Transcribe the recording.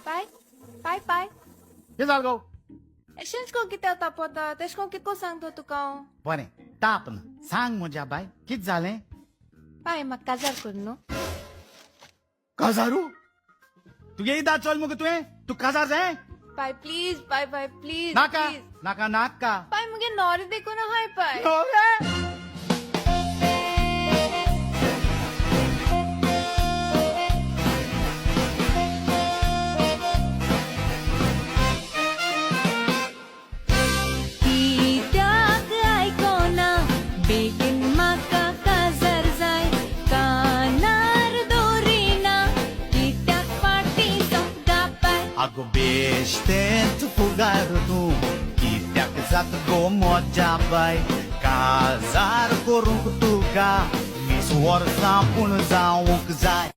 pai, pai. हे जाल गो Excelente com que teu tapota, tens com que coçando do tucão. बरें ताप ना सांग म्हज्या बाय कित जालें Pai, mas casar com não? काजारू तुगे इदा चल मग तुवें तू काजार जाय Pai, please, pai, please. नाका please. नाका नाका Pai, मुझे नौरी देखो ना हाय pai. नवरे Tidak aikona, bikin maka kazar zai. Kanar dorina, tidak pati gapai. अगो बेश्टेंच फुगार तूं कित्याक जात गो मज्जा बाय काजार करूंक तुका 20 वर्सां पूण जावंक जाय